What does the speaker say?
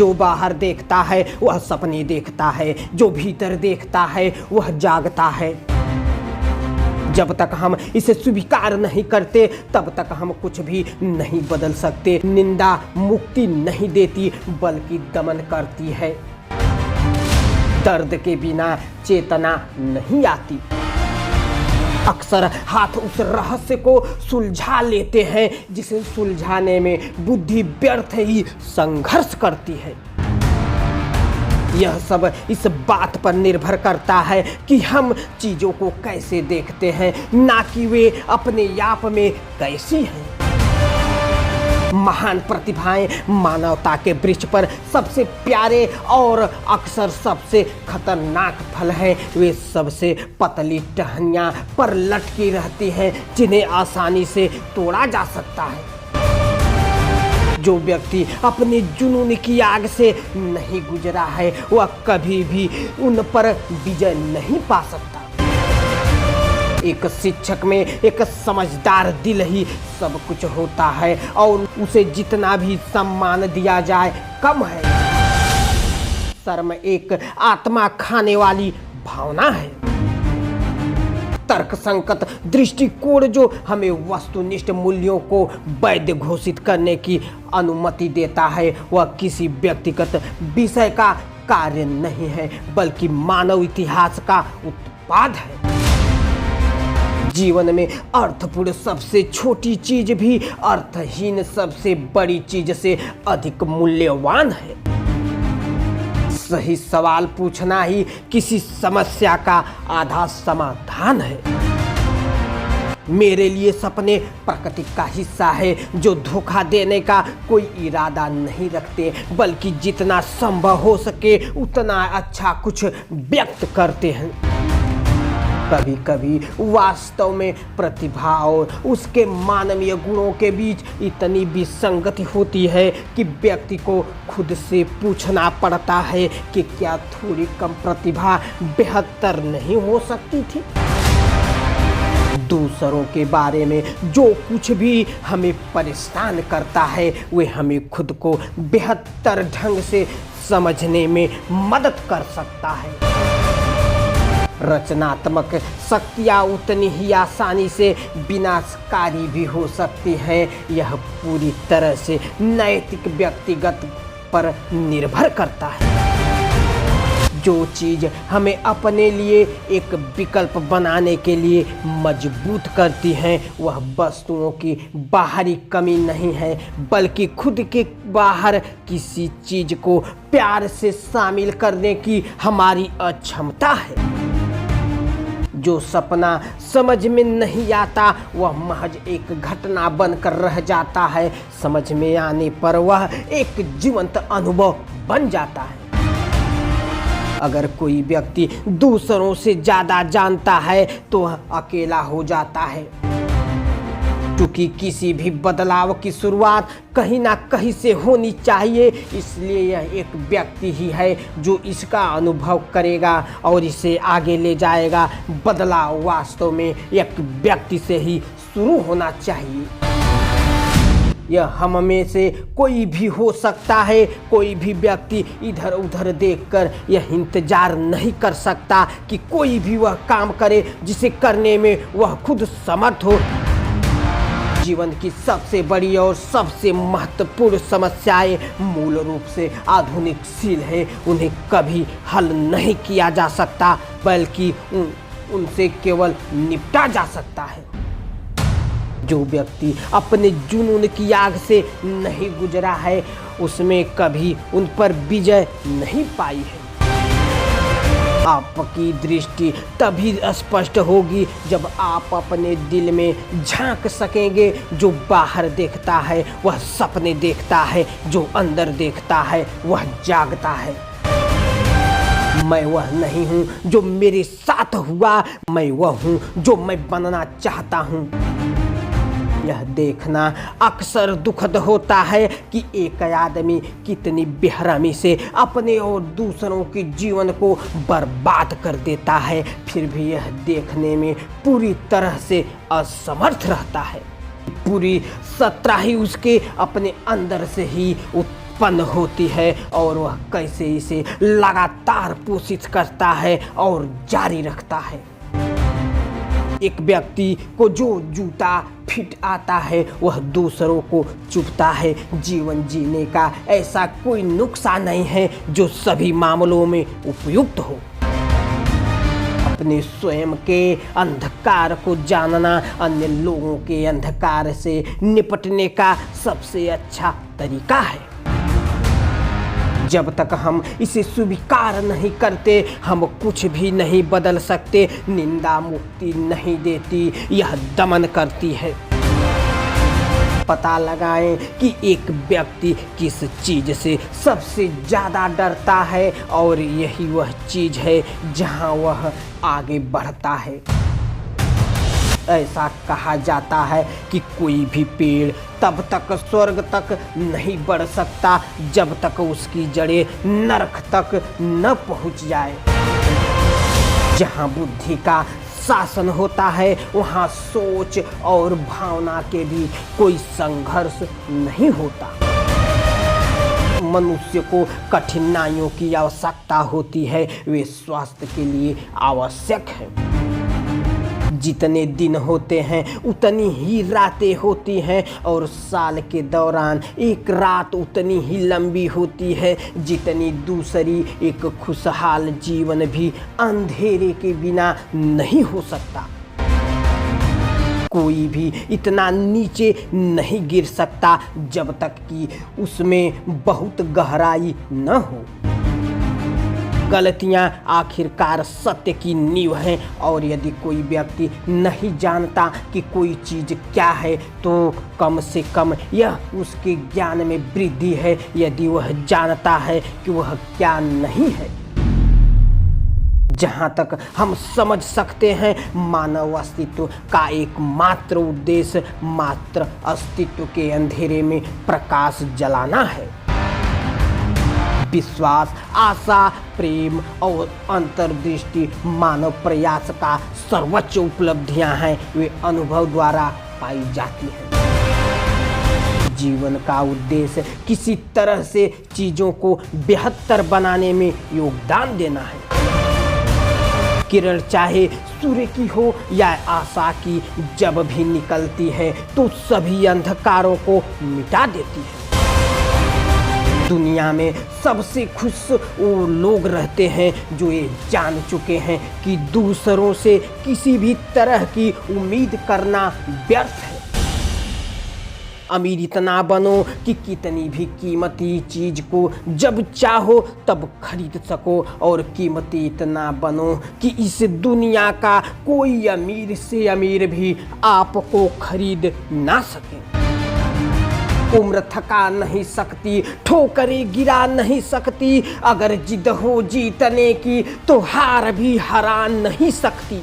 जो बाहर देखता है वह सपने देखता है, जो भीतर देखता है वह जागता है। जब तक हम इसे स्वीकार नहीं करते तब तक हम कुछ भी नहीं बदल सकते। निंदा मुक्ति नहीं देती बल्कि दमन करती है। दर्द के बिना चेतना नहीं आती। अक्सर हाथ उस रहस्य को सुलझा लेते हैं जिसे सुलझाने में बुद्धि व्यर्थ ही संघर्ष करती है। यह सब इस बात पर निर्भर करता है कि हम चीजों को कैसे देखते हैं, ना कि वे अपने आप में कैसी हैं। महान प्रतिभाएं मानवता के वृक्ष पर सबसे प्यारे और अक्सर सबसे खतरनाक फल हैं। वे सबसे पतली टहनियां पर लटकी रहती हैं जिन्हें आसानी से तोड़ा जा सकता है। जो व्यक्ति अपने जुनून की आग से नहीं गुजरा है वह कभी भी उन पर विजय नहीं पा सकता। एक शिक्षक में एक समझदार दिल ही सब कुछ होता है और उसे जितना भी सम्मान दिया जाए कम है। शर्म एक आत्मा खाने वाली भावना है। तर्क संगत दृष्टिकोण जो हमें वस्तुनिष्ठ मूल्यों को वैध घोषित करने की अनुमति देता है वह किसी व्यक्तिगत विषय का कार्य नहीं है बल्कि मानव इतिहास का उत्पाद है। जीवन में अर्थपूर्ण सबसे छोटी चीज भी अर्थहीन सबसे बड़ी चीज से अधिक मूल्यवान है। सही सवाल पूछना ही किसी समस्या का आधा समाधान है। मेरे लिए सपने प्रकृति का हिस्सा है जो धोखा देने का कोई इरादा नहीं रखते बल्कि जितना संभव हो सके उतना अच्छा कुछ व्यक्त करते हैं। कभी कभी वास्तव में प्रतिभा और उसके मानवीय गुणों के बीच इतनी विसंगति होती है कि व्यक्ति को खुद से पूछना पड़ता है कि क्या थोड़ी कम प्रतिभा बेहतर नहीं हो सकती थी। दूसरों के बारे में जो कुछ भी हमें परेशान करता है वे हमें खुद को बेहतर ढंग से समझने में मदद कर सकता है। रचनात्मक शक्तियाँ उतनी ही आसानी से विनाशकारी भी हो सकती हैं। यह पूरी तरह से नैतिक व्यक्तिगत पर निर्भर करता है। जो चीज़ हमें अपने लिए एक विकल्प बनाने के लिए मजबूत करती हैं वह वस्तुओं की बाहरी कमी नहीं है बल्कि खुद के बाहर किसी चीज़ को प्यार से शामिल करने की हमारी अक्षमता है। जो सपना समझ में नहीं आता वह महज एक घटना बनकर रह जाता है। समझ में आने पर वह एक जीवंत अनुभव बन जाता है। अगर कोई व्यक्ति दूसरों से ज़्यादा जानता है तो वह अकेला हो जाता है। क्योंकि किसी भी बदलाव की शुरुआत कहीं ना कहीं से होनी चाहिए, इसलिए यह एक व्यक्ति ही है जो इसका अनुभव करेगा और इसे आगे ले जाएगा। बदलाव वास्तव में एक व्यक्ति से ही शुरू होना चाहिए। यह हम में से कोई भी हो सकता है। कोई भी व्यक्ति इधर उधर देखकर यह इंतजार नहीं कर सकता कि कोई भी वह काम करे जिसे करने में वह खुद समर्थ हो। जीवन की सबसे बड़ी और सबसे महत्वपूर्ण समस्याएं मूल रूप से आधुनिकशील है। उन्हें कभी हल नहीं किया जा सकता बल्कि उनसे केवल निपटा जा सकता है। जो व्यक्ति अपने जुनून की आग से नहीं गुजरा है उसमें कभी उन पर विजय नहीं पाई है। आपकी दृष्टि तभी स्पष्ट होगी जब आप अपने दिल में झांक सकेंगे। जो बाहर देखता है वह सपने देखता है, जो अंदर देखता है वह जागता है। मैं वह नहीं हूँ जो मेरे साथ हुआ, मैं वह हूँ जो मैं बनना चाहता हूँ। यह देखना अक्सर दुखद होता है कि एक आदमी कितनी बेरहमी से अपने और दूसरों के जीवन को बर्बाद कर देता है, फिर भी यह देखने में पूरी तरह से असमर्थ रहता है। पूरी सत्ता ही उसके अपने अंदर से ही उत्पन्न होती है और वह कैसे इसे लगातार पोषित करता है और जारी रखता है। एक व्यक्ति को जो जूता फिट आता है वह दूसरों को चुभता है। जीवन जीने का ऐसा कोई नुस्खा नहीं है जो सभी मामलों में उपयुक्त हो। अपने स्वयं के अंधकार को जानना अन्य लोगों के अंधकार से निपटने का सबसे अच्छा तरीका है। जब तक हम इसे स्वीकार नहीं करते हम कुछ भी नहीं बदल सकते। निंदा मुक्ति नहीं देती, यह दमन करती है। पता लगाएं कि एक व्यक्ति किस चीज से सबसे ज़्यादा डरता है और यही वह चीज है जहां वह आगे बढ़ता है। ऐसा कहा जाता है कि कोई भी पेड़ तब तक स्वर्ग तक नहीं बढ़ सकता जब तक उसकी जड़ें नरक तक न पहुंच जाए। जहां बुद्धि का शासन होता है वहां सोच और भावना के भी कोई संघर्ष नहीं होता। मनुष्य को कठिनाइयों की आवश्यकता होती है, वे स्वास्थ्य के लिए आवश्यक है। जितने दिन होते हैं उतनी ही रातें होती हैं और साल के दौरान एक रात उतनी ही लंबी होती है जितनी दूसरी। एक खुशहाल जीवन भी अंधेरे के बिना नहीं हो सकता। कोई भी इतना नीचे नहीं गिर सकता जब तक कि उसमें बहुत गहराई न हो। गलतियां आखिरकार सत्य की नींव हैं और यदि कोई व्यक्ति नहीं जानता कि कोई चीज़ क्या है तो कम से कम यह उसके ज्ञान में वृद्धि है। यदि वह जानता है कि वह क्या नहीं है। जहाँ तक हम समझ सकते हैं मानव अस्तित्व का एकमात्र उद्देश्य मात्र अस्तित्व के अंधेरे में प्रकाश जलाना है। विश्वास, आशा, प्रेम और अंतर्दृष्टि मानव प्रयास का सर्वोच्च उपलब्धियां हैं। वे अनुभव द्वारा पाई जाती हैं। जीवन का उद्देश्य किसी तरह से चीजों को बेहतर बनाने में योगदान देना है। किरण चाहे सूर्य की हो या आशा की, जब भी निकलती है तो सभी अंधकारों को मिटा देती है। दुनिया में सबसे खुश वो लोग रहते हैं जो ये जान चुके हैं कि दूसरों से किसी भी तरह की उम्मीद करना व्यर्थ है। अमीर इतना बनो कि कितनी भी कीमती चीज को जब चाहो तब खरीद सको और कीमती इतना बनो कि इस दुनिया का कोई अमीर से अमीर भी आपको खरीद ना सके। उम्र थका नहीं सकती, ठोकरें गिरा नहीं सकती, अगर जिद हो जीतने की तो हार भी हरा नहीं सकती।